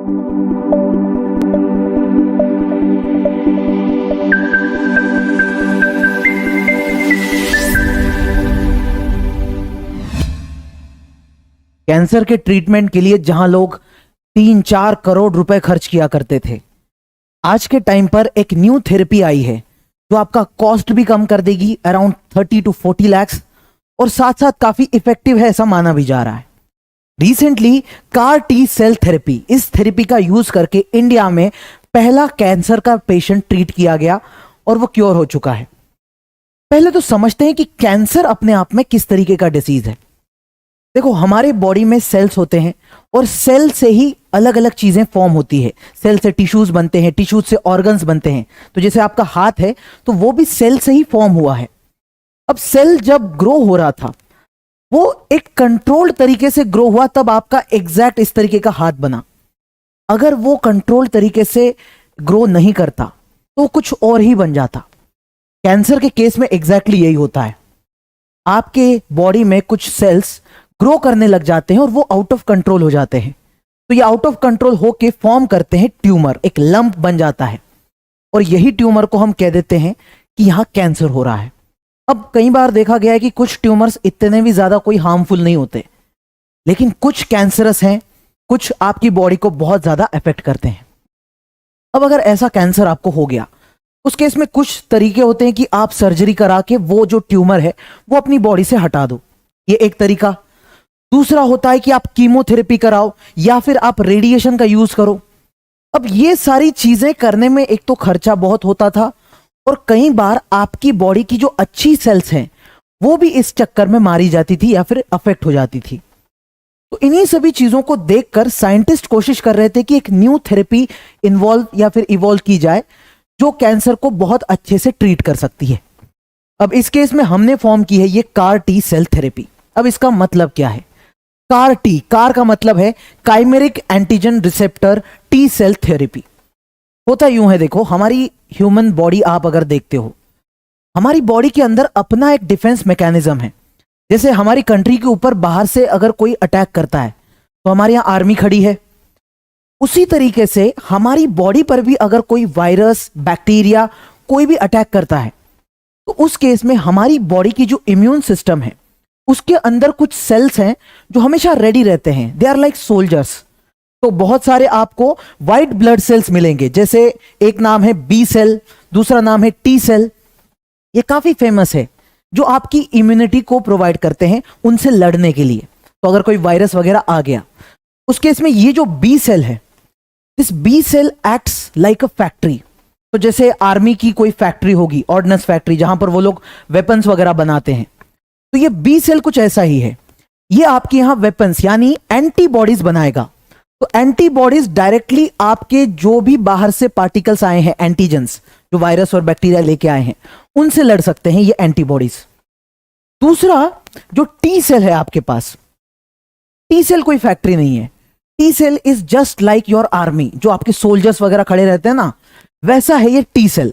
Cancer के treatment के लिए जहां लोग 3-4 करोड़ रुपए खर्च किया करते थे, आज के टाइम पर एक न्यू थेरेपी आई है जो आपका कॉस्ट भी कम कर देगी, अराउंड 30 to 40 lakhs, और साथ साथ काफी इफेक्टिव है ऐसा माना भी जा रहा है। Recently CAR T cell therapy, इस थेरेपी का यूज करके इंडिया में पहला कैंसर का पेशेंट ट्रीट किया गया और वो क्योर हो चुका है। पहले तो समझते हैं कि कैंसर अपने आप में किस तरीके का डिसीज है। देखो, हमारे बॉडी में सेल्स होते हैं और सेल से ही अलग अलग चीजें फॉर्म होती है। सेल से टिश्यूज बनते हैं, टिश्यूज से ऑर्गन्स बनते हैं। तो जैसे आपका हाथ है तो वो भी सेल से ही फॉर्म हुआ है। अब सेल जब ग्रो हो रहा था वो एक कंट्रोल्ड तरीके से ग्रो हुआ, तब आपका एग्जैक्ट इस तरीके का हाथ बना। अगर वो कंट्रोल्ड तरीके से ग्रो नहीं करता तो कुछ और ही बन जाता। कैंसर के केस में एग्जैक्टली यही होता है। आपके बॉडी में कुछ सेल्स ग्रो करने लग जाते हैं और वो आउट ऑफ कंट्रोल हो जाते हैं। तो ये आउट ऑफ कंट्रोल होके फॉर्म करते हैं ट्यूमर, एक लंप बन जाता है और यही ट्यूमर को हम कह देते हैं कि यहां कैंसर हो रहा है। अब कई बार देखा गया है कि कुछ ट्यूमर्स इतने भी ज्यादा कोई हार्मफुल नहीं होते, लेकिन कुछ कैंसरस हैं, कुछ आपकी बॉडी को बहुत ज्यादा अफेक्ट करते हैं। अब अगर ऐसा कैंसर आपको हो गया, उस केस में कुछ तरीके होते हैं कि आप सर्जरी करा के वो जो ट्यूमर है वो अपनी बॉडी से हटा दो, ये एक तरीका। दूसरा होता है कि आप कीमोथेरेपी कराओ या फिर आप रेडिएशन का यूज करो। अब ये सारी चीजें करने में एक तो खर्चा बहुत होता था और कई बार आपकी बॉडी की जो अच्छी सेल्स हैं वो भी इस चक्कर में मारी जाती थी या फिर अफेक्ट हो जाती थी। तो इन्हीं सभी चीजों को देखकर साइंटिस्ट कोशिश कर रहे थे कि एक न्यू थेरेपी इन्वॉल्व या फिर इवॉल्व की जाए जो कैंसर को बहुत अच्छे से ट्रीट कर सकती है। अब इस केस में हमने फॉर्म की है ये कार टी सेल थेरेपी। अब इसका मतलब क्या है? कार टी, कार का मतलब है chimeric antigen receptor T cell therapy. होता यूं है, देखो, हमारी ह्यूमन बॉडी आप अगर देखते हो, हमारी बॉडी के अंदर अपना एक डिफेंस मैकेनिज्म है। जैसे हमारी कंट्री के ऊपर बाहर से अगर कोई अटैक करता है तो हमारे यहाँ आर्मी खड़ी है, उसी तरीके से हमारी बॉडी पर भी अगर कोई वायरस, बैक्टीरिया कोई भी अटैक करता है तो उस केस में हमारी बॉडी की जो इम्यून सिस्टम है उसके अंदर कुछ सेल्स हैं जो हमेशा रेडी रहते हैं। They are like soldiers. तो बहुत सारे आपको व्हाइट ब्लड सेल्स मिलेंगे, जैसे एक नाम है बी सेल, दूसरा नाम है टी सेल। ये काफी फेमस है, जो आपकी इम्यूनिटी को प्रोवाइड करते हैं उनसे लड़ने के लिए। तो अगर कोई वायरस वगैरह आ गया, उस केस में ये जो बी सेल है, this B cell acts like a factory. तो जैसे आर्मी की कोई फैक्ट्री होगी, ऑर्डिनेंस फैक्ट्री, जहां पर वो लोग वेपन्स वगैरह बनाते हैं, तो ये बी सेल कुछ ऐसा ही है। ये आपके यहां वेपन्स यानी एंटीबॉडीज बनाएगा। तो एंटीबॉडीज डायरेक्टली आपके जो भी बाहर से पार्टिकल्स आए हैं, एंटीजेंस, जो वायरस और बैक्टीरिया लेके आए हैं, उनसे लड़ सकते हैं ये एंटीबॉडीज। दूसरा, जो टी सेल है आपके पास, टी सेल कोई फैक्ट्री नहीं है। T cell is just like your army, जो आपके सोल्जर्स वगैरह खड़े रहते हैं ना, वैसा है ये टी सेल।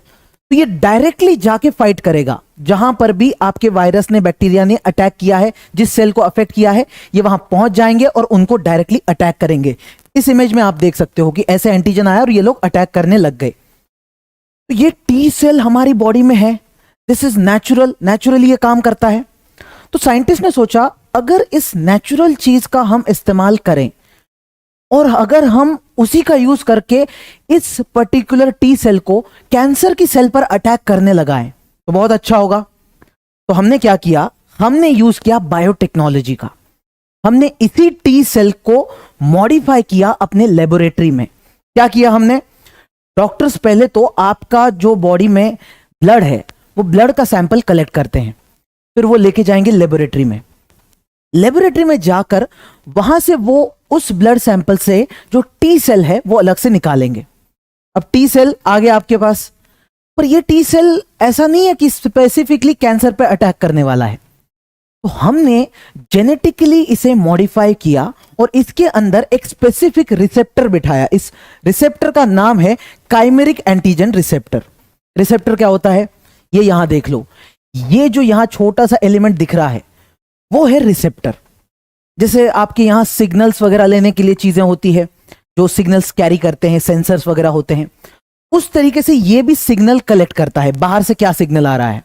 तो ये डायरेक्टली जाके फाइट करेगा जहां पर भी आपके वायरस ने, बैक्टीरिया ने अटैक किया है, जिस सेल को अफेक्ट किया है, ये वहां पहुंच जाएंगे और उनको डायरेक्टली अटैक करेंगे। इस इमेज में आप देख सकते हो कि ऐसे एंटीजन आया और ये लोग अटैक करने लग गए। तो ये टी सेल हमारी बॉडी में है, दिस इज नेचुरल, नेचुरली ये काम करता है। तो साइंटिस्ट ने सोचा अगर इस नेचुरल चीज का हम इस्तेमाल करें और अगर हम उसी का यूज करके इस पर्टिकुलर टी सेल को कैंसर की सेल पर अटैक करने लगाएं तो बहुत अच्छा होगा। तो हमने क्या किया, हमने यूज किया बायोटेक्नोलॉजी का। हमने इसी टी सेल को मॉडिफाई किया अपने लेबोरेटरी में। क्या किया हमने? डॉक्टर्स पहले तो आपका जो बॉडी में ब्लड है वो ब्लड का सैंपल कलेक्ट करते हैं, फिर वो लेके जाएंगे लेबोरेटरी में। लेबोरेटरी में जाकर वहां से वो उस ब्लड सैंपल से जो टी सेल है वो अलग से निकालेंगे। अब टी सेल आ गया आपके पास, पर ये टी सेल ऐसा नहीं है कि स्पेसिफिकली कैंसर पे अटैक करने वाला है। तो हमने जेनेटिकली इसे मॉडिफाई किया और इसके अंदर एक स्पेसिफिक रिसेप्टर बिठाया। इस रिसेप्टर का नाम है काइमेरिक एंटीजन रिसेप्टर। रिसेप्टर क्या होता है ये यहां देख लो, ये जो यहां छोटा सा एलिमेंट दिख रहा है वो है रिसेप्टर। जैसे आपके यहां सिग्नल्स वगैरह लेने के लिए चीजें होती है, जो सिग्नल्स कैरी करते हैं, सेंसर्स वगैरह होते हैं, उस तरीके से ये भी सिग्नल कलेक्ट करता है, बाहर से क्या सिग्नल आ रहा है।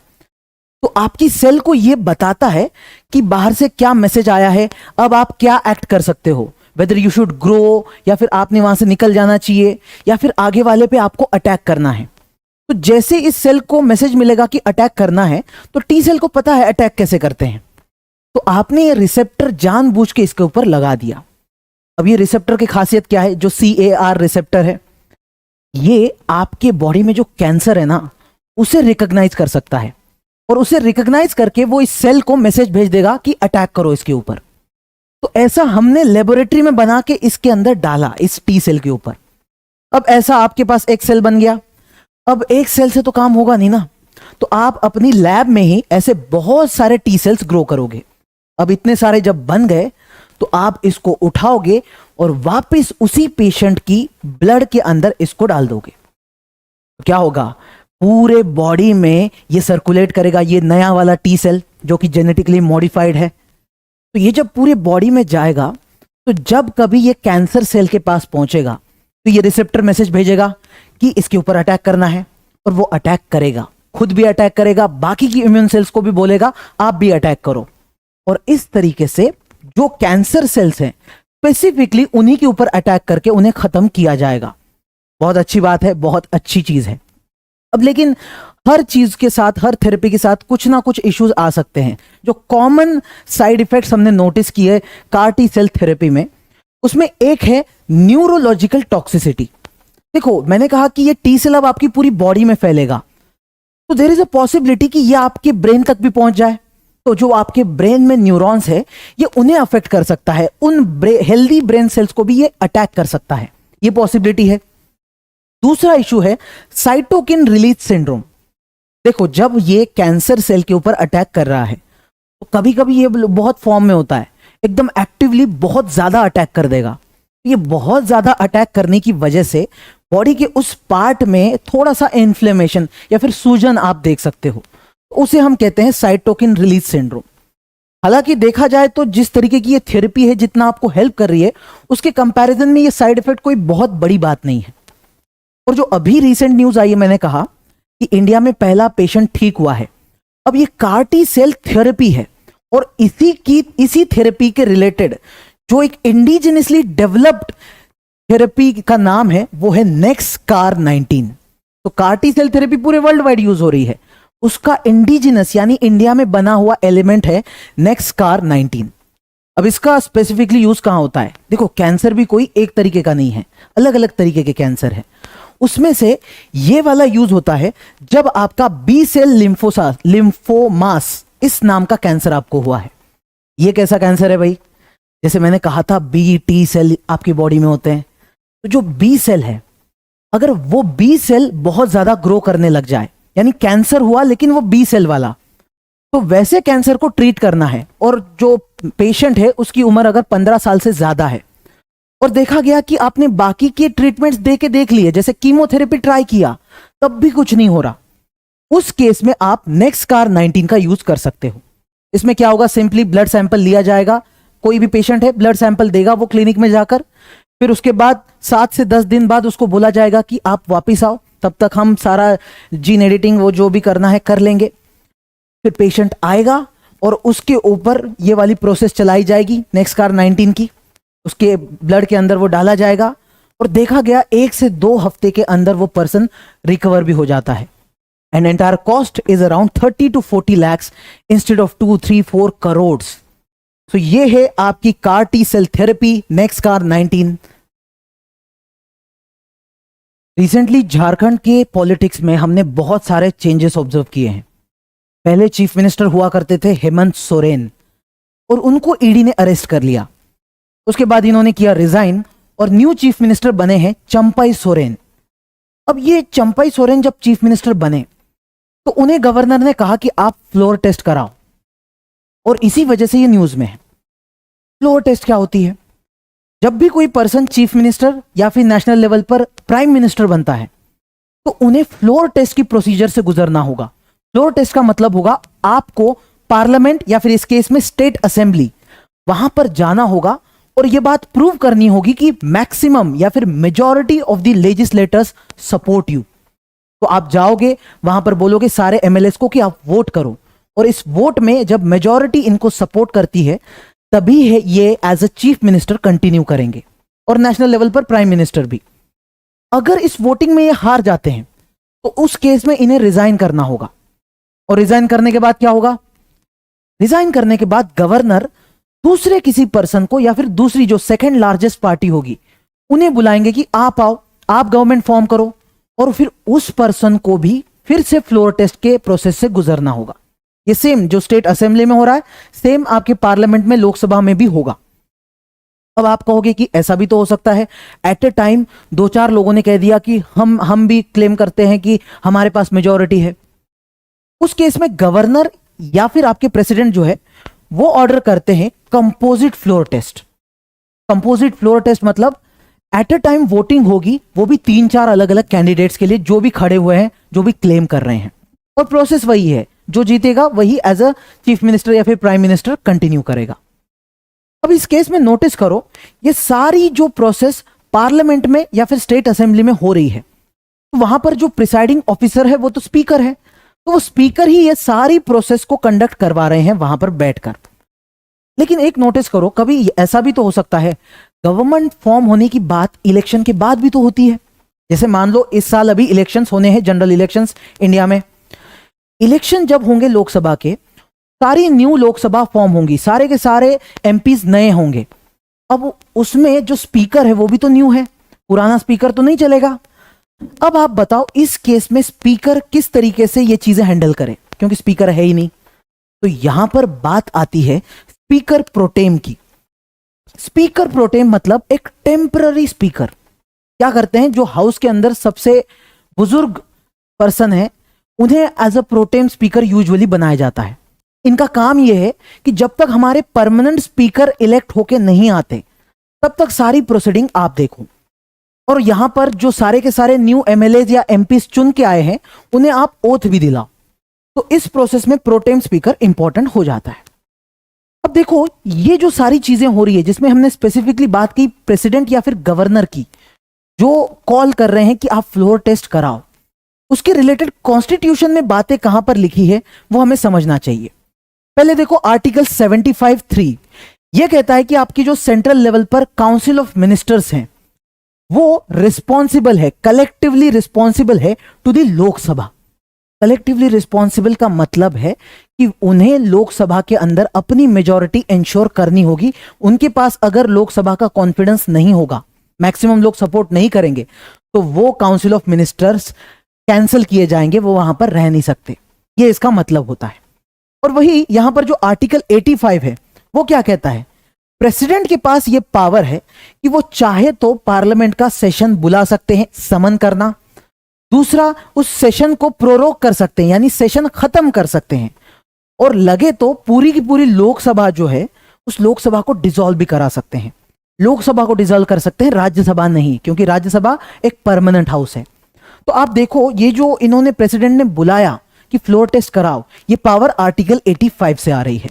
तो आपकी सेल को ये बताता है कि बाहर से क्या मैसेज आया है, अब आप क्या एक्ट कर सकते हो, वेदर यू शुड ग्रो, या फिर आपने वहां से निकल जाना चाहिए, या फिर आगे वाले पे आपको अटैक करना है। तो जैसे इस सेल को मैसेज मिलेगा कि अटैक करना है, तो टी सेल को पता है अटैक कैसे करते हैं, तो आपने ये रिसेप्टर जानबूझ के इसके ऊपर लगा दिया। अब ये रिसेप्टर की खासियत क्या है, जो CAR रिसेप्टर है, ये आपके बॉडी में जो कैंसर है ना, उसे रिकॉग्नाइज कर सकता है, और उसे रिकॉग्नाइज करके वो इस सेल को मैसेज भेज देगा कि अटैक करो इसके ऊपर। तो ऐसा हमने लेबोरेटरी में बना के इसके अंदर डाला, इस टी सेल के ऊपर। अब ऐसा आपके पास एक सेल बन गया। अब एक सेल से तो काम होगा नहीं ना, तो आप अपनी लैब में ही ऐसे बहुत सारे टी सेल्स ग्रो करोगे। अब इतने सारे जब बन गए, तो आप इसको उठाओगे और वापस उसी पेशेंट की ब्लड के अंदर इसको डाल दोगे। क्या होगा, पूरे बॉडी में ये सर्कुलेट करेगा, ये नया वाला टी सेल जो कि जेनेटिकली मॉडिफाइड है। तो ये जब पूरे बॉडी में जाएगा, तो जब कभी ये कैंसर सेल के पास पहुंचेगा, तो ये रिसेप्टर मैसेज भेजेगा कि इसके ऊपर अटैक करना है, और वो अटैक करेगा, खुद भी अटैक करेगा, बाकी की इम्यून सेल्स को भी बोलेगा आप भी अटैक करो। और इस तरीके से जो कैंसर सेल्स हैं, स्पेसिफिकली उन्हीं के ऊपर अटैक करके उन्हें खत्म किया जाएगा। बहुत अच्छी बात है, बहुत अच्छी चीज है। अब लेकिन हर चीज के साथ, हर थेरेपी के साथ कुछ ना कुछ इश्यूज आ सकते हैं। जो कॉमन साइड इफेक्ट्स हमने नोटिस किए CAR T सेल थेरेपी में, उसमें एक है न्यूरोलॉजिकल टॉक्सिसिटी। देखो, मैंने कहा कि ये टी सेल अब आपकी पूरी बॉडी में फैलेगा, तो देयर इज अ पॉसिबिलिटी कि ये आपके ब्रेन तक भी पहुंच जाए। तो जो आपके ब्रेन में न्यूरॉन्स है, ये उन्हें अफेक्ट कर सकता है, उन हेल्दी ब्रेन सेल्स को भी ये अटैक कर सकता है, ये पॉसिबिलिटी है। दूसरा इशू है साइटोकिन रिलीज सिंड्रोम। देखो, जब ये कैंसर सेल के ऊपर अटैक कर रहा है, तो कभी कभी ये बहुत फॉर्म में होता है, एकदम एक्टिवली बहुत ज्यादा अटैक कर देगा। ये बहुत ज्यादा अटैक करने की वजह से बॉडी के उस पार्ट में थोड़ा सा इन्फ्लेमेशन या फिर सूजन आप देख सकते हो, उसे हम कहते हैं साइटोकिन रिलीज सिंड्रोम। हालांकि देखा जाए तो जिस तरीके की ये थेरेपी है, जितना आपको हेल्प कर रही है, उसके कंपैरिजन में ये साइड इफेक्ट कोई बहुत बड़ी बात नहीं है। और जो अभी रिसेंट न्यूज आई है, मैंने कहा कि इंडिया में पहला पेशेंट ठीक हुआ है। अब ये CAR T सेल थेरेपी है, और इसी थेरेपी के रिलेटेड जो एक इंडिजिनसली डेवलप्ड थेरेपी का नाम है, वो है NexCAR19। तो CAR T सेल थेरेपी पूरे वर्ल्ड वाइड यूज हो रही है, उसका इंडिजिनस यानी इंडिया में बना हुआ एलिमेंट है NexCAR19। अब इसका स्पेसिफिकली यूज कहां होता है? देखो, कैंसर भी कोई एक तरीके का नहीं है, अलग अलग तरीके के कैंसर है। उसमें से ये वाला यूज होता है जब आपका बी सेल लिम्फोमास इस नाम का कैंसर आपको हुआ है। ये कैसा कैंसर है भाई? जैसे मैंने कहा था, T सेल आपकी बॉडी में होते हैं। तो जो बी सेल है, अगर वो बी सेल बहुत ज्यादा ग्रो करने लग जाए, यानी कैंसर हुआ लेकिन वो बी सेल वाला, तो वैसे कैंसर को ट्रीट करना है। और जो पेशेंट है उसकी उम्र अगर 15 साल से ज्यादा है, और देखा गया कि आपने बाकी के ट्रीटमेंट्स देख लिए, जैसे कीमोथेरेपी ट्राई किया, तब भी कुछ नहीं हो रहा, उस केस में आप NexCAR19 का यूज कर सकते हो। इसमें क्या होगा, सिंपली ब्लड सैंपल लिया जाएगा, कोई भी पेशेंट है ब्लड सैंपल देगा वो क्लिनिक में जाकर, फिर उसके बाद 7 से 10 दिन बाद उसको बोला जाएगा कि आप वापिस आओ, तब तक हम सारा जीन एडिटिंग वो जो भी करना है कर लेंगे। फिर पेशेंट आएगा और उसके ऊपर ये वाली प्रोसेस चलाई जाएगी NexCAR19 की, उसके ब्लड के अंदर वो डाला जाएगा, और देखा गया 1 से 2 हफ्ते के अंदर वो पर्सन रिकवर भी हो जाता है। And entire cost is around 30 to 40 lakhs instead of 2, 3, 4 crore. तो ये है आपकी CAR T cell therapy NexCAR19। Recently Jharkhand के पॉलिटिक्स में हमने बहुत सारे चेंजेस ऑब्जर्व किए हैं। पहले चीफ मिनिस्टर हुआ करते थे हेमंत सोरेन, और उनको ईडी ने अरेस्ट कर लिया। उसके बाद इन्होंने किया रिजाइन, और न्यू चीफ मिनिस्टर बने हैं चंपाई सोरेन। अब ये चंपाई सोरेन जब चीफ मिनिस्टर बने, तो उन्हें गवर्नर ने कहा कि आप फ्लोर टेस्ट कराओ, और इसी वजह से ये न्यूज में है। फ्लोर टेस्ट क्या होती है? जब भी कोई पर्सन चीफ मिनिस्टर या फिर नेशनल लेवल पर प्राइम मिनिस्टर बनता है, तो उन्हें फ्लोर टेस्ट की प्रोसीजर से गुजरना होगा। फ्लोर टेस्ट का मतलब होगा आपको पार्लियामेंट या फिर इस केस में स्टेट असेंबली, वहां पर जाना होगा और ये बात प्रूव करनी होगी कि मैक्सिमम या फिर majority of the legislators support you. तो आप जाओगे वहां पर बोलोगे सारे एमएलएस को कि आप वोट करो, और इस वोट में जब मेजॉरिटी इनको सपोर्ट करती है तभी है ये as a chief minister continue करेंगे, और नेशनल लेवल पर प्राइम मिनिस्टर भी। अगर इस वोटिंग में ये हार जाते हैं तो उस केस में इन्हें रिजाइन करना होगा, और रिजाइन करने के बाद क्या होगा? रिजाइन करने के बाद गवर्नर दूसरे किसी पर्सन को या फिर दूसरी जो सेकंड लार्जेस्ट पार्टी होगी उन्हें बुलाएंगे कि आप आओ, आप गवर्नमेंट फॉर्म करो, और फिर उस पर्सन को भी फिर से फ्लोर टेस्ट के प्रोसेस से गुजरना होगा। ये सेम जो स्टेट असेंबली में हो रहा है सेम आपके पार्लियामेंट में लोकसभा में भी होगा। अब आप कहोगे कि ऐसा भी तो हो सकता है एट ए टाइम दो चार लोगों ने कह दिया कि हम भी क्लेम करते हैं कि हमारे पास मेजॉरिटी है। उस केस में गवर्नर या फिर आपके प्रेसिडेंट जो है वो ऑर्डर करते हैं composite floor test. Composite floor test मतलब एट ए टाइम वोटिंग होगी, वो भी 3-4 अलग अलग कैंडिडेट्स के लिए जो भी खड़े हुए हैं, जो भी क्लेम कर रहे हैं, और प्रोसेस वही है, जो जीतेगा वही एज अ चीफ मिनिस्टर या फिर प्राइम मिनिस्टर कंटिन्यू करेगा। अब इस केस में नोटिस करो ये सारी जो प्रोसेस पार्लियामेंट में या फिर स्टेट असेंबली में हो रही है, तो वहां पर जो प्रिसाइडिंग ऑफिसर है वो तो स्पीकर है, तो वो स्पीकर ही ये सारी प्रोसेस को कंडक्ट करवा रहे हैं वहां पर बैठकर। लेकिन एक नोटिस करो, कभी ऐसा भी तो हो सकता है गवर्नमेंट फॉर्म होने की बात इलेक्शन के बाद भी तो होती है। जैसे मान लो इस साल अभी इलेक्शंस होने हैं, जनरल इलेक्शंस इंडिया में। इलेक्शन जब होंगे लोकसभा के, सारी न्यू लोकसभा फॉर्म होंगी, सारे के सारे एमपीज नए होंगे। अब उसमें जो स्पीकर है वो भी तो न्यू है, पुराना स्पीकर तो नहीं चलेगा। अब आप बताओ इस केस में स्पीकर किस तरीके से ये चीजें हैंडल करे, क्योंकि स्पीकर है ही नहीं। तो यहां पर बात आती है स्पीकर प्रोटेम की। स्पीकर प्रोटेम मतलब एक टेम्पररी स्पीकर। क्या करते हैं, जो हाउस के अंदर सबसे बुजुर्ग पर्सन है उन्हें as a pro tem speaker usually बनाया जाता है। इनका काम यह है कि जब तक हमारे परमानेंट स्पीकर इलेक्ट होके नहीं आते तब तक सारी प्रोसीडिंग आप देखो, और यहां पर जो सारे के सारे न्यू एमएलए या एमपीज चुन के आए हैं उन्हें आप ओथ भी दिलाओ। तो इस प्रोसेस में प्रोटेम स्पीकर इंपॉर्टेंट हो जाता है। अब देखो ये जो सारी चीजें हो रही है, जिसमें हमने स्पेसिफिकली बात की प्रेसिडेंट या फिर गवर्नर की, जो कॉल कर रहे हैं कि आप फ्लोर टेस्ट कराओ, उसके रिलेटेड कॉन्स्टिट्यूशन में बातें कहां पर लिखी है वो हमें समझना चाहिए। पहले देखो आर्टिकल 75(3) यह कहता है कि आपकी जो सेंट्रल लेवल पर काउंसिल ऑफ मिनिस्टर्स हैं वो रिस्पॉन्सिबल है, कलेक्टिवली रिस्पॉन्सिबल है टू द लोकसभा। कलेक्टिवली रिस्पॉन्सिबल का मतलब है कि उन्हें लोकसभा के अंदर अपनी मेजॉरिटी इंश्योर करनी होगी। उनके पास अगर लोकसभा का कॉन्फिडेंस नहीं होगा, मैक्सिमम लोग सपोर्ट नहीं करेंगे, तो वो काउंसिल ऑफ मिनिस्टर्स कैंसिल किए जाएंगे, वो वहां पर रह नहीं सकते। ये इसका मतलब होता है। और वही यहां पर जो आर्टिकल 85 है वो क्या कहता है, प्रेसिडेंट के पास ये पावर है कि वो चाहे तो पार्लियामेंट का सेशन बुला सकते हैं, समन करना। दूसरा, उस सेशन को प्रोरोग कर सकते हैं, यानी सेशन खत्म कर सकते हैं, और लगे तो पूरी की पूरी लोकसभा जो है उस लोकसभा को डिसॉल्व भी करा सकते हैं। लोकसभा को डिसॉल्व कर सकते हैं, राज्यसभा नहीं, क्योंकि राज्यसभा एक परमानेंट हाउस है। तो आप देखो ये जो इन्होंने प्रेसिडेंट ने बुलाया कि फ्लोर टेस्ट कराओ, ये पावर आर्टिकल 85 से आ रही है।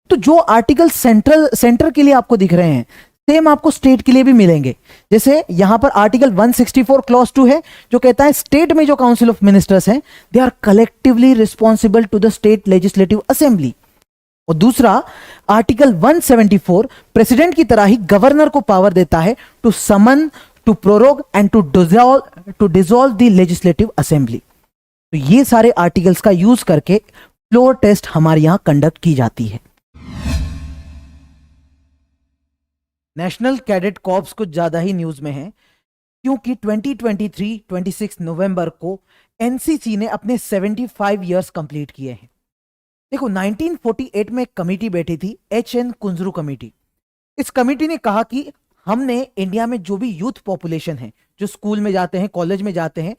तो जो आर्टिकल सेंटर के लिए आपको दिख रहे हैं सेम आपको स्टेट के लिए भी मिलेंगे। जैसे यहां पर आर्टिकल 164 क्लॉज 2 है जो कहता है स्टेट में जो काउंसिल ऑफ मिनिस्टर्स हैं they are collectively responsible to the state legislative assembly. और दूसरा आर्टिकल 174 प्रेसिडेंट की तरह ही गवर्नर को पावर देता है to summon, to prorogue and to dissolve the legislative assembly. तो ये सारे आर्टिकल्स का यूज करके फ्लोर टेस्ट हमारे यहां कंडक्ट की जाती है। नेशनल कैडेट कॉर्प्स कुछ ज्यादा ही न्यूज में है, क्योंकि 26 नवंबर को एनसीसी ने अपने 75 इयर्स कंप्लीट किए हैं। देखो 1948 में एक कमेटी बैठी थी, एच.एन. कुंजरू कमेटी। इस कमेटी ने कहा कि हमने इंडिया में जो भी यूथ पॉपुलेशन है, जो स्कूल में जाते हैं, कॉलेज में जाते हैं,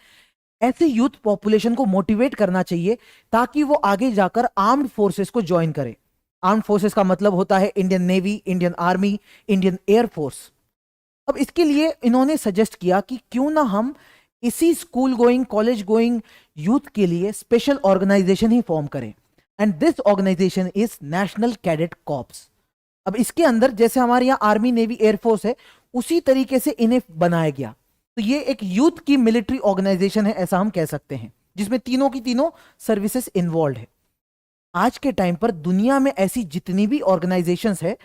ऐसे यूथ पॉपुलेशन को मोटिवेट करना चाहिए ताकि वो आगे जाकर आर्म्ड फोर्सेस को ज्वाइन करे। आर्म्ड फोर्सेस का मतलब होता है Indian navy, Indian army, Indian air force. अब इसके लिए इन्होंने सजेस्ट किया कि क्यों ना हम इसी school going, college going youth के लिए स्पेशल ऑर्गेनाइजेशन ही फॉर्म करें, and this organisation is national cadet corps. अब इसके अंदर जैसे हमारे यहाँ आर्मी, नेवी, एयरफोर्स है, उसी तरीके से इन्हें बनाया गया। तो ये एक यूथ की मिलिट्री ऑर्गेनाइजेशन है, ऐसा हम कह सकते हैं, जिसमें तीनों की तीनों सर्विसेज इन्वॉल्व है। आज के टाइम पर दुनिया में ऐसी जितनी भी ऑर्गेनाइजेशंस है,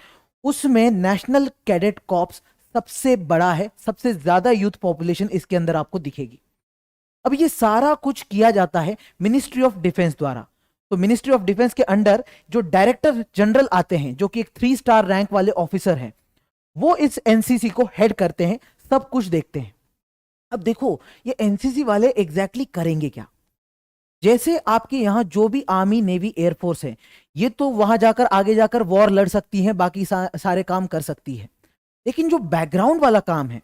उसमें नेशनल कैडेट कॉर्प्स सबसे बड़ा है, सबसे ज्यादा यूथ पॉपुलेशन इसके अंदर आपको दिखेगी। अब ये सारा कुछ किया जाता है मिनिस्ट्री ऑफ डिफेंस द्वारा। तो मिनिस्ट्री ऑफ डिफेंस के अंडर जो डायरेक्टर जनरल आते हैं, जो कि एक 3 स्टार रैंक वाले ऑफिसर हैं, वो इस एनसीसी को हेड करते हैं, सब कुछ देखते हैं। अब देखो ये एनसीसी वाले एग्जैक्टली करेंगे क्या। जैसे आपके यहां जो भी आर्मी, नेवी, एयरफोर्स है, ये तो वहां जाकर आगे जाकर वॉर लड़ सकती है, बाकी सारे काम कर सकती है, लेकिन जो बैकग्राउंड वाला काम है,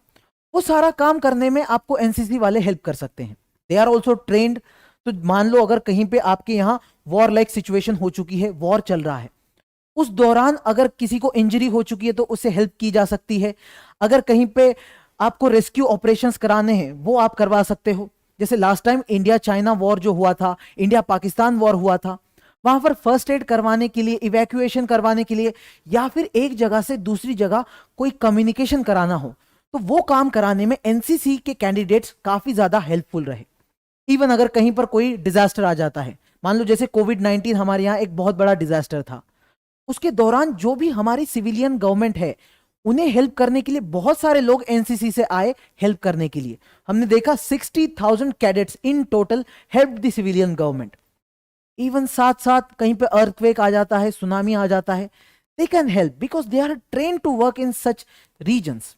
वो सारा काम करने में आपको एनसीसी वाले हेल्प कर सकते हैं। They are also trained. तो मान लो अगर कहीं पे आपके यहाँ वॉर लाइक सिचुएशन हो चुकी है, वॉर चल रहा है, उस दौरान अगर किसी को इंजरी हो चुकी है तो उससे हेल्प की जा सकती है। अगर कहीं पे आपको रेस्क्यू ऑपरेशंस कराने हैं, वो आप करवा सकते हो। जैसे last time India China war जो हुआ था, इंडिया पाकिस्तान वॉर हुआ था, वहां पर फर्स्ट एड करवाने के लिए, इवैक्यूएशन करवाने के लिए, या फिर एक जगह से दूसरी जगह कोई कम्युनिकेशन कराना हो, तो वो काम कराने में एनसीसी के कैंडिडेट्स काफी ज्यादा हेल्पफुल रहे। इवन अगर कहीं पर कोई डिजास्टर आ जाता है, मान लो जैसे कोविड-19 हमारे यहाँ एक बहुत बड़ा डिजास्टर था, उसके दौरान जो भी हमारी सिविलियन गवर्नमेंट है, उन्हें हेल्प करने के लिए बहुत सारे लोग एनसीसी से आए हेल्प करने के लिए। हमने देखा 60,000 cadets in total help the civilian government. Even साथ साथ कहीं पे अर्थक्वेक आ जाता है, सुनामी आ जाता है, they can help because they are trained to work in such regions.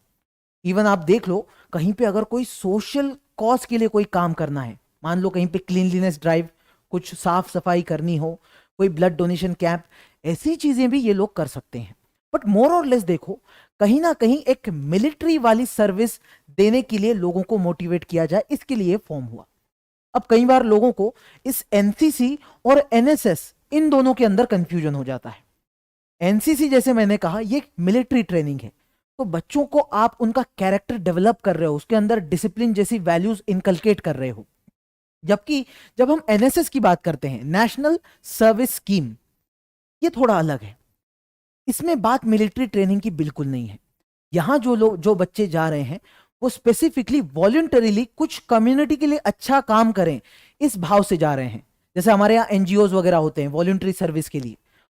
Even आप देख लो, कहीं पे अगर कोई सोशल कॉज के लिए कोई काम करना है, मान लो कहीं पे क्लीनलीनेस ड्राइव, कुछ साफ सफाई करनी हो, कोई ब्लड डोनेशन कैंप, ऐसी चीजें भी ये लोग कर सकते हैं। बट मोर और लेस देखो, कहीं ना कहीं एक मिलिट्री वाली सर्विस देने के लिए लोगों को मोटिवेट किया जाए, इसके लिए फॉर्म हुआ। अब कई बार लोगों को इस एनसीसी और एनएसएस, इन दोनों के अंदर कंफ्यूजन हो जाता है। एनसीसी जैसे मैंने कहा, ये मिलिट्री ट्रेनिंग है, तो बच्चों को आप उनका कैरेक्टर डेवलप कर रहे हो, उसके अंदर डिसिप्लिन जैसी वैल्यूज इनकलकेट कर रहे हो। जबकि जब हम एनएसएस की बात करते हैं, नेशनल सर्विस स्कीम, ये थोड़ा अलग है। इसमें बात मिलिट्री ट्रेनिंग की बिल्कुल नहीं है। यहां जो बच्चे जा रहे हैं, वो स्पेसिफिकली वॉलंटरीली कुछ कम्युनिटी के लिए अच्छा काम करें, इस भाव से जा रहे हैं। जैसे हमारे यहाँ एनजीओज वगैरह होते हैं वॉलंटरी सर्विस के लिए,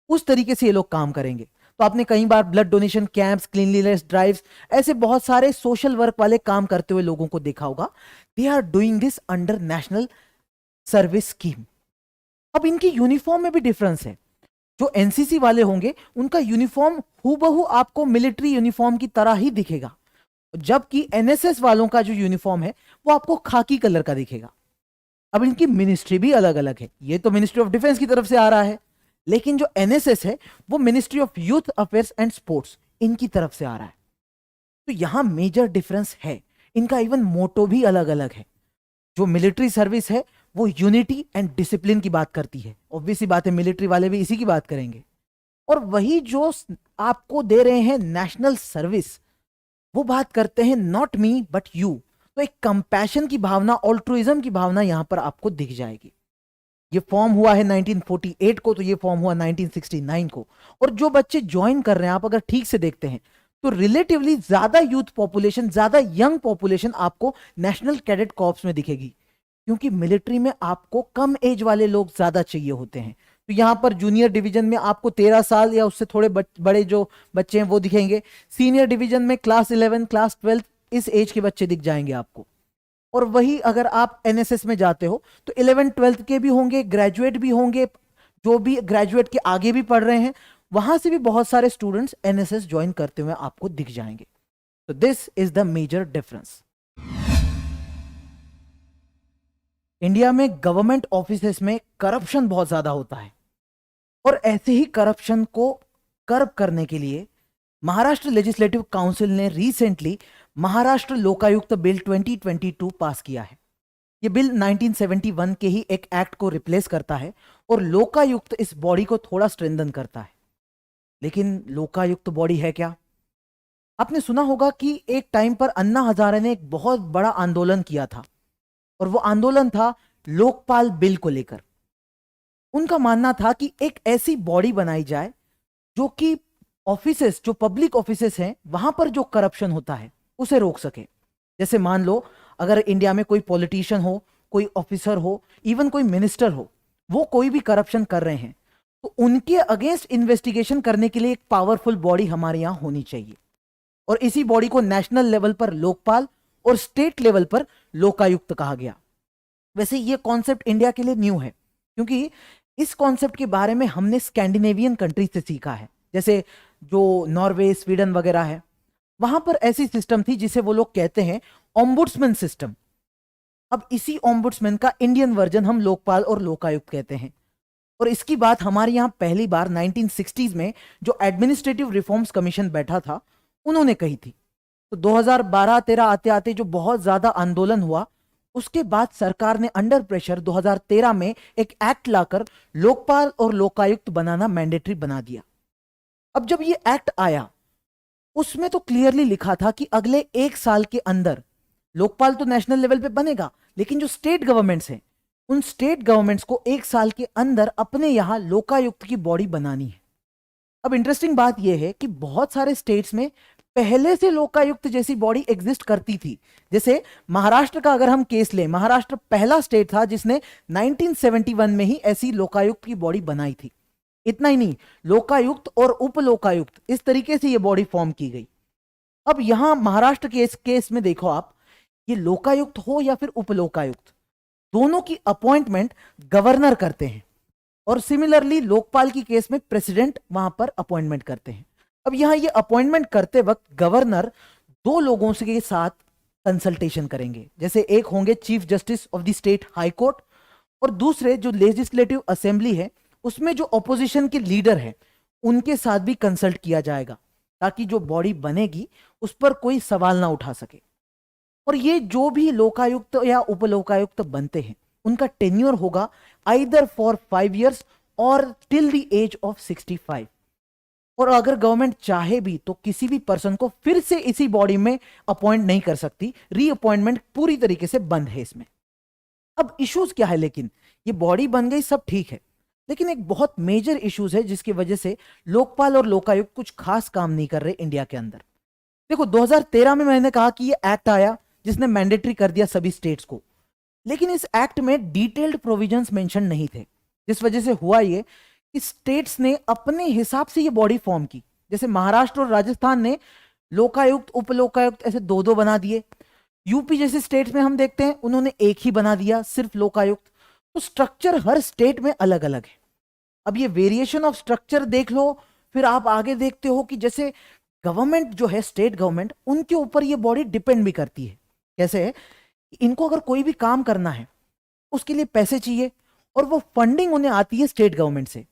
उस तरीके से ये लोग काम करेंगे। तो आपने कई बार blood donation camps, cleanliness drives, ऐसे बहुत सारे सोशल वर्क वाले काम करते हुए लोगों को देखा होगा। They are doing this under national service scheme. अब इनकी यूनिफॉर्म में भी डिफरेंस है। जो एनसीसी वाले होंगे, उनका यूनिफॉर्म हूबहू आपको मिलिट्री यूनिफॉर्म की तरह ही दिखेगा, जबकि एनएसएस वालों का जो यूनिफॉर्म है, वो आपको खाकी कलर का दिखेगा। अब इनकी मिनिस्ट्री भी अलग अलग है। ये तो मिनिस्ट्री ऑफ डिफेंस की तरफ से आ रहा है, लेकिन जो एनएसएस है, वो ministry of youth affairs and sports, इनकी तरफ से आ रहा है। तो यहां मेजर डिफरेंस है। इनका इवन मोटो भी अलग अलग है। जो मिलिट्री सर्विस है, वो यूनिटी एंड डिसिप्लिन की बात करती है। ऑब्वियसली बात है, मिलिट्री वाले भी इसी की बात करेंगे। और वही जो आपको दे रहे हैं नेशनल सर्विस, वो बात करते हैं नॉट मी बट यू। तो एक कंपैशन की भावना, ऑल्ट्रुइज्म की भावना यहां पर आपको दिख जाएगी। ये फॉर्म हुआ है 1948 को, तो ये फॉर्म हुआ 1969 को। और जो बच्चे ज्वाइन कर रहे हैं, आप अगर ठीक से देखते हैं, तो रिलेटिवली ज्यादा यूथ पॉपुलेशन, ज्यादा यंग पॉपुलेशन आपको नेशनल कैडेट कॉर्प्स में दिखेगी, क्योंकि मिलिट्री में आपको कम एज वाले लोग ज्यादा चाहिए होते हैं। तो यहां पर जूनियर डिवीजन में आपको 13 साल या उससे थोड़े बड़े जो बच्चे हैं वो दिखेंगे। सीनियर डिवीजन में क्लास 11, क्लास 12, इस एज के बच्चे दिख जाएंगे आपको। और वही अगर आप एनएसएस में जाते हो, तो 11, 12 के भी होंगे, ग्रेजुएट भी होंगे, जो भी ग्रेजुएट के आगे भी पढ़ रहे हैं, वहां से भी बहुत सारे स्टूडेंट्स एनएसएस ज्वाइन करते हुए आपको दिख जाएंगे। तो this is the major difference. India में गवर्नमेंट ऑफिसेस में करप्शन बहुत ज्यादा होता है, और ऐसे ही करप्शन को कर्ब करने के लिए महाराष्ट्र लेजिस्लेटिव काउंसिल ने रिसेंटली महाराष्ट्र लोकायुक्त बिल 2022 पास किया है। यह बिल 1971 के ही एक एक्ट को रिप्लेस करता है, और लोकायुक्त इस बॉडी को थोड़ा स्ट्रेंथन करता है। लेकिन लोकायुक्त बॉडी है क्या? आपने सुना होगा कि एक टाइम पर अन्ना हजारे ने एक बहुत बड़ा आंदोलन किया था, और वो आंदोलन था लोकपाल बिल को लेकर। उनका मानना था कि एक ऐसी बॉडी बनाई जाए जो कि ऑफिसेस, जो पब्लिक ऑफिसेस हैं, वहां पर जो करप्शन होता है उसे रोक सके। जैसे मान लो अगर इंडिया में कोई पॉलिटिशियन हो, कोई ऑफिसर हो, इवन कोई मिनिस्टर हो, वो कोई भी करप्शन कर रहे हैं, तो उनके अगेंस्ट इन्वेस्टिगेशन करने के लिए एक पावरफुल बॉडी हमारे यहां होनी चाहिए। और इसी बॉडी को नेशनल लेवल पर लोकपाल और स्टेट लेवल पर लोकायुक्त कहा गया। वैसे ये कॉन्सेप्ट इंडिया के लिए न्यू है, क्योंकि इस कॉन्सेप्ट के बारे में हमने स्कैंडिनेवियन कंट्री से सीखा है। जैसे जो नॉर्वे, स्वीडन वगैरह है, वहां पर ऐसी सिस्टम थी जिसे वो लोग कहते हैं ओम्बुड्समैन सिस्टम। अब इसी ओम्बुड्समैन का इंडियन वर्जन हम लोकपाल और लोकायुक्त कहते हैं। और इसकी बात हमारे यहां पहली बार 1960s में जो एडमिनिस्ट्रेटिव रिफॉर्म्स कमीशन बैठा था, उन्होंने कही थी। तो 2012-13 आते आते जो बहुत ज्यादा आंदोलन हुआ, उसके बाद सरकार ने अंडर प्रेशर 2013 में एक एक्ट लाकर लोकपाल और लोकायुक्त बनाना मैंडेटरी बना दिया। अब जब ये एक्ट आया, उसमें तो क्लियरली लिखा था कि अगले 1 साल के अंदर लोकपाल तो नेशनल लेवल पे बनेगा, लेकिन जो स्टेट गवर्नमेंट्स हैं, उन स्टेट गवर्नमेंट्स को 1 साल के अंदर अपने यहां लोकायुक्त की बॉडी बनानी है। अब इंटरेस्टिंग बात यह है कि बहुत सारे स्टेट्स में पहले से लोकायुक्त जैसी बॉडी एग्जिस्ट करती थी। जैसे महाराष्ट्र का अगर हम केस लें, महाराष्ट्र पहला स्टेट था जिसने 1971 में ही ऐसी लोकायुक्त की बॉडी बनाई थी। इतना ही नहीं, लोकायुक्त और उप लोकायुक्त, इस तरीके से यह बॉडी फॉर्म की गई। अब यहां महाराष्ट्र के इस केस में देखो आप, ये लोकायुक्त हो या फिर उप लोकायुक्त, दोनों की अपॉइंटमेंट गवर्नर करते हैं। और सिमिलरली लोकपाल की केस में प्रेसिडेंट वहां पर अपॉइंटमेंट करते हैं। अब यहां ये अपॉइंटमेंट करते वक्त गवर्नर 2 लोगों के साथ कंसल्टेशन करेंगे। जैसे एक होंगे chief justice of the state high court, और दूसरे जो लेजिस्लेटिव असेंबली है, उसमें जो ऑपोजिशन के लीडर है, उनके साथ भी कंसल्ट किया जाएगा, ताकि जो बॉडी बनेगी उस पर कोई सवाल ना उठा सके। और ये जो भी लोकायुक्त या उप लोकायुक्त बनते हैं, उनका टेन्योर होगा आइदर फॉर 5 years और टिल द एज ऑफ 65। और अगर गवर्नमेंट चाहे भी तो किसी भी पर्सन को फिर से इसी बॉडी में अपॉइंट नहीं कर सकती। रीअपॉइंटमेंट पूरी तरीके से बंद है इसमें। अब इश्यूज क्या है, लेकिन ये बॉडी बन गई, सब ठीक है, लेकिन एक बहुत मेजर इश्यूज है जिसकी वजह से लोकपाल और लोकायुक्त कुछ खास काम नहीं कर रहे इंडिया के अंदर। देखो 2013 में मैंने कहा कि ये एक्ट आया जिसने मैंडेटरी कर दिया सभी स्टेट्स को, लेकिन इस एक्ट में डिटेल्ड प्रोविजंस मेंशन नहीं थे, जिस वजह से हुआ ये कि स्टेट्स ने अपने हिसाब से ये बॉडी फॉर्म की। जैसे महाराष्ट्र और राजस्थान ने लोकायुक्त उप लोकायुक्त ऐसे 2-2 बना दिए। यूपी जैसे स्टेट्स में हम देखते हैं उन्होंने एक ही बना दिया, सिर्फ लोकायुक्त। तो स्ट्रक्चर हर स्टेट में अलग अलग है। अब ये वेरिएशन ऑफ स्ट्रक्चर देख लो, फिर आप आगे देखते हो कि जैसे गवर्नमेंट जो है, स्टेट गवर्नमेंट, उनके ऊपर ये बॉडी डिपेंड भी करती है। कैसे? इनको अगर कोई भी काम करना है उसके लिए पैसे चाहिए, और वो फंडिंग उन्हें आती है स्टेट गवर्नमेंट से।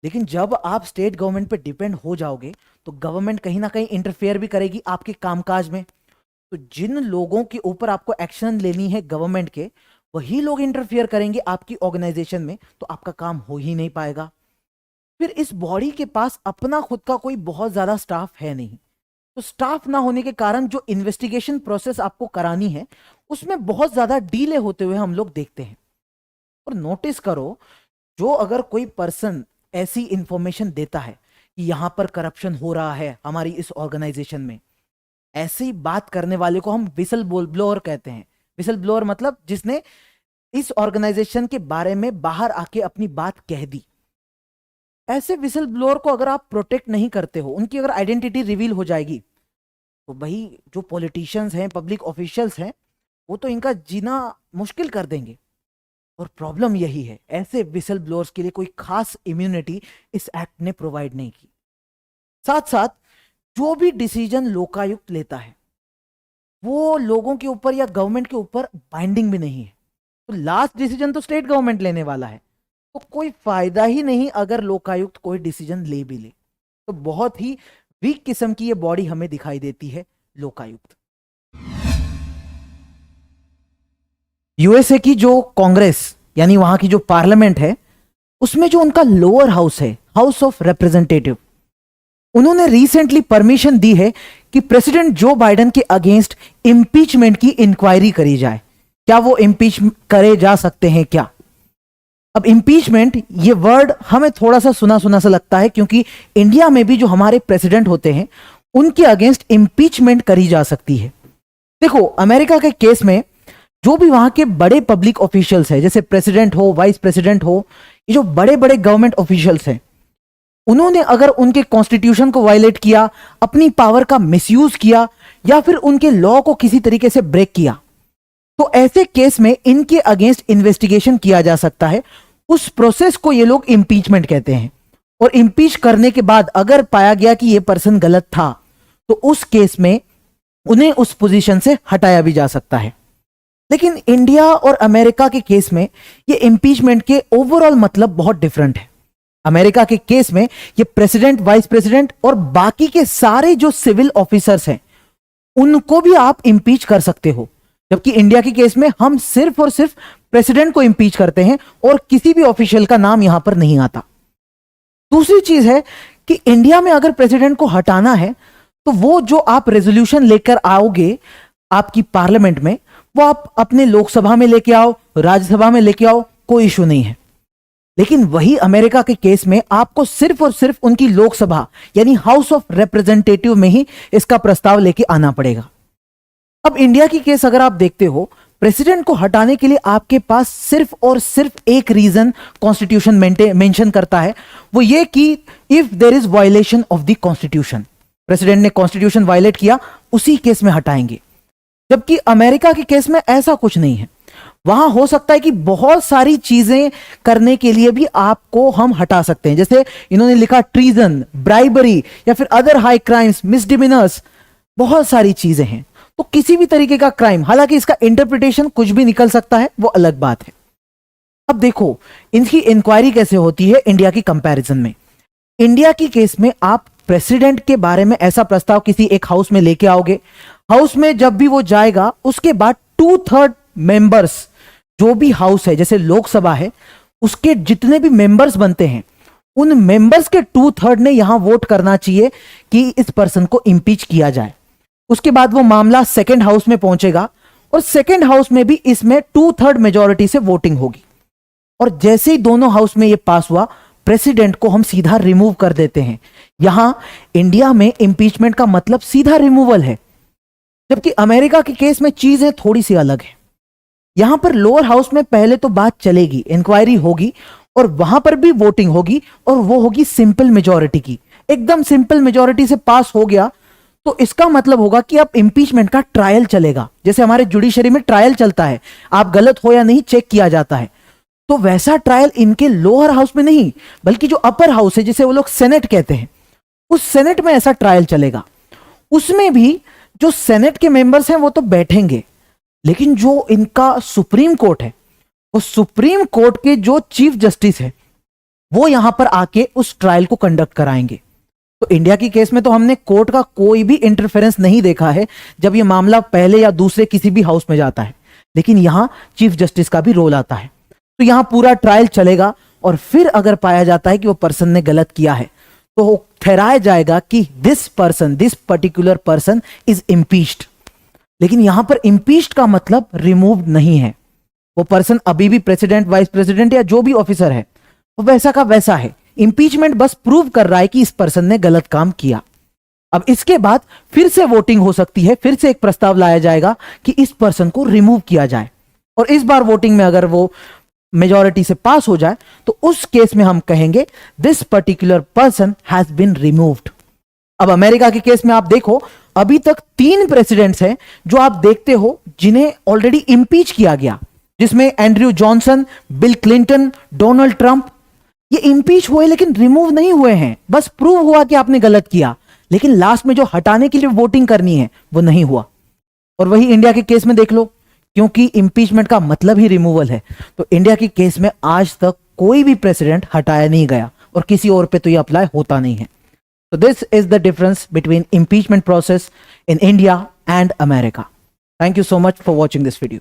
लेकिन जब आप स्टेट गवर्नमेंट पे डिपेंड हो जाओगे तो गवर्नमेंट कहीं ना कहीं इंटरफेयर भी करेगी आपके कामकाज में। तो जिन लोगों के ऊपर आपको एक्शन लेनी है गवर्नमेंट के, वही लोग इंटरफेयर करेंगे आपकी ऑर्गेनाइजेशन में, तो आपका काम हो ही नहीं पाएगा। फिर इस बॉडी के पास अपना खुद का कोई बहुत ज्यादा स्टाफ है नहीं, तो स्टाफ ना होने के कारण जो इन्वेस्टिगेशन प्रोसेस आपको करानी है उसमें बहुत ज्यादा डीले होते हुए हम लोग देखते हैं। और नोटिस करो, जो अगर कोई पर्सन ऐसी इंफॉर्मेशन देता है कि यहां पर करप्शन हो रहा है हमारी इस ऑर्गेनाइजेशन में, ऐसी बात करने वाले को हम विसल ब्लोअर कहते हैं। विसल ब्लोअर मतलब जिसने इस ऑर्गेनाइजेशन के बारे में बाहर आके अपनी बात कह दी। ऐसे विसल ब्लोअर को अगर आप प्रोटेक्ट नहीं करते हो, उनकी अगर आइडेंटिटी रिवील हो जाएगी, तो भाई जो पॉलिटिशियंस हैं, पब्लिक ऑफिशियल्स हैं, वो तो इनका जीना मुश्किल कर देंगे। और प्रॉब्लम यही है, ऐसे विसल ब्लोअर्स के लिए कोई खास इम्यूनिटी इस एक्ट ने प्रोवाइड नहीं की। साथ साथ जो भी डिसीजन लोकायुक्त लेता है वो लोगों के ऊपर या गवर्नमेंट के ऊपर बाइंडिंग भी नहीं है। तो लास्ट डिसीजन तो स्टेट गवर्नमेंट लेने वाला है, तो कोई फायदा ही नहीं अगर लोकायुक्त कोई डिसीजन ले भी ले। तो बहुत ही वीक किस्म की ये बॉडी हमें दिखाई देती है लोकायुक्त। यूएसए की जो कांग्रेस यानी वहां की जो पार्लियामेंट है, उसमें जो उनका लोअर हाउस है, हाउस ऑफ रिप्रेजेंटेटिव, उन्होंने रिसेंटली परमिशन दी है कि प्रेसिडेंट जो बाइडेन के अगेंस्ट इंपीचमेंट की इंक्वायरी करी जाए। क्या वो इंपीच करे जा सकते हैं क्या? अब इम्पीचमेंट ये वर्ड हमें थोड़ा सा सुना सुना सा लगता है, क्योंकि इंडिया में भी जो हमारे प्रेसिडेंट होते हैं उनके अगेंस्ट इम्पीचमेंट करी जा सकती है। देखो, अमेरिका के केस में जो भी वहां के बड़े पब्लिक ऑफिशियल्स हैं, जैसे प्रेसिडेंट हो, वाइस प्रेसिडेंट हो, ये जो बड़े बड़े गवर्नमेंट ऑफिशियल्स हैं, उन्होंने अगर उनके कॉन्स्टिट्यूशन को वायलेट किया, अपनी पावर का मिसयूज किया, या फिर उनके लॉ को किसी तरीके से ब्रेक किया, तो ऐसे केस में इनके अगेंस्ट इन्वेस्टिगेशन किया जा सकता है। उस प्रोसेस को ये लोग इम्पीचमेंट कहते हैं। और इम्पीच करने के बाद अगर पाया गया कि ये पर्सन गलत था, तो उस केस में उन्हें उस पोजीशन से हटाया भी जा सकता है। लेकिन इंडिया और अमेरिका के केस में ये इम्पीचमेंट के ओवरऑल मतलब बहुत डिफरेंट है। अमेरिका के केस में ये प्रेसिडेंट, वाइस प्रेसिडेंट और बाकी के सारे जो सिविल ऑफिसर्स हैं उनको भी आप इम्पीच कर सकते हो, जबकि इंडिया के केस में हम सिर्फ और सिर्फ प्रेसिडेंट को इम्पीच करते हैं और किसी भी ऑफिशियल का नाम यहां पर नहीं आता। दूसरी चीज है कि इंडिया में अगर प्रेसिडेंट को हटाना है तो वो जो आप रेजोल्यूशन लेकर आओगे आपकी पार्लियामेंट में, वो आप अपने लोकसभा में लेके आओ, राज्यसभा में लेके आओ, कोई इशू नहीं है। लेकिन वही अमेरिका के केस में आपको सिर्फ और सिर्फ उनकी लोकसभा यानी हाउस ऑफ रिप्रेजेंटेटिव में ही इसका प्रस्ताव लेके आना पड़ेगा। अब इंडिया की केस अगर आप देखते हो, प्रेसिडेंट को हटाने के लिए आपके पास सिर्फ और सिर्फ एक रीजन कॉन्स्टिट्यूशन मेंशन करता है, वो ये कि if there is violation of the constitution, president ने कॉन्स्टिट्यूशन वायलेट किया, उसी केस में हटाएंगे। जबकि अमेरिका के केस में ऐसा कुछ नहीं है। वहां हो सकता है कि बहुत सारी चीजें करने के लिए भी आपको हम हटा सकते हैं, जैसे इन्होंने लिखा ट्रीजन, ब्राइबरी या फिर अदर हाई क्राइम्स, मिसडिमिनर्स, बहुत सारी चीजें हैं। तो किसी भी तरीके का क्राइम, हालांकि इसका इंटरप्रिटेशन कुछ भी निकल सकता है, वो अलग बात है। अब देखो इनकी इंक्वायरी कैसे होती है इंडिया की कंपैरिजन में। इंडिया की केस में आप प्रेसिडेंट के बारे में ऐसा प्रस्ताव किसी एक हाउस में लेके आओगे, हाउस में जब भी वो जाएगा उसके बाद 2/3 मेंबर्स, जो भी हाउस है जैसे लोकसभा है, उसके जितने भी मेंबर्स बनते हैं उन मेंबर्स के 2/3 ने यहां वोट करना चाहिए कि इस पर्सन को इंपीच किया जाए। उसके बाद वो मामला सेकंड हाउस में पहुंचेगा और सेकंड हाउस में भी इसमें 2/3 मेजॉरिटी से वोटिंग होगी। और जैसे ही दोनों हाउस में ये पास हुआ, प्रेसिडेंट को हम सीधा रिमूव कर देते हैं। यहां इंडिया में इंपीचमेंट का मतलब सीधा रिमूवल है, जबकि अमेरिका के केस में चीजें थोड़ी सी अलग है। यहां पर लोअर हाउस में पहले तो बात चलेगी, इंक्वायरी होगी और वहां पर भी वोटिंग होगी, और वो होगी सिंपल मेजॉरिटी की। एकदम सिंपल मेजॉरिटी से पास हो गया तो इसका मतलब होगा कि अब इंपीचमेंट का ट्रायल चलेगा। जैसे हमारे जुडिशरी में ट्रायल चलता है, आप गलत हो या नहीं चेक किया जाता है, तो वैसा ट्रायल इनके लोअर हाउस में नहीं, बल्कि जो अपर हाउस है जिसे वो लोग सेनेट कहते हैं, उस सेनेट में ऐसा ट्रायल चलेगा। उसमें भी जो सेनेट के मेंबर्स हैं वो तो बैठेंगे, लेकिन जो इनका सुप्रीम कोर्ट है, वो सुप्रीम कोर्ट के जो चीफ जस्टिस है वो यहां पर आके उस ट्रायल को कंडक्ट कराएंगे। तो इंडिया की केस में तो हमने कोर्ट का कोई भी इंटरफेरेंस नहीं देखा है जब ये मामला पहले या दूसरे किसी भी हाउस में जाता है, लेकिन यहां चीफ जस्टिस का भी रोल आता है। तो यहां पूरा ट्रायल चलेगा और फिर अगर पाया जाता है कि वो पर्सन ने गलत किया है तो ठहराया जाएगा कि this particular person is impeached. लेकिन यहां पर इम्पीच्ड का मतलब रिमूव नहीं है। वो पर्सन अभी भी प्रेसिडेंट, वाइस प्रेसिडेंट या जो भी ऑफिसर है वो वैसा का वैसा है। इंपीचमेंट बस प्रूव कर रहा है कि इस पर्सन ने गलत काम किया। अब इसके बाद फिर से वोटिंग हो सकती है, फिर से एक प्रस्ताव लाया जाएगा कि इस पर्सन को रिमूव किया जाए, और इस बार वोटिंग में अगर वो मेजॉरिटी से पास हो जाए तो उस केस में हम कहेंगे this particular person has been removed. अब अमेरिका के केस में आप देखो, अभी तक 3 प्रेसिडेंट्स हैं जो आप देखते हो जिन्हें ऑलरेडी इंपीच किया गया, जिसमें Andrew Johnson, bill Clinton, Donald Trump. ये इंपीच हुए लेकिन रिमूव नहीं हुए हैं, बस प्रूव हुआ कि आपने गलत किया, लेकिन लास्ट में जो हटाने के लिए वोटिंग करनी है वो नहीं हुआ। और वही इंडिया के केस में देख लो, क्योंकि इंपीचमेंट का मतलब ही रिमूवल है, तो इंडिया के केस में आज तक कोई भी प्रेसिडेंट हटाया नहीं गया और किसी और पे तो ये अप्लाई होता नहीं है। So this is the difference between impeachment process in India and America. Thank you so much for watching this video.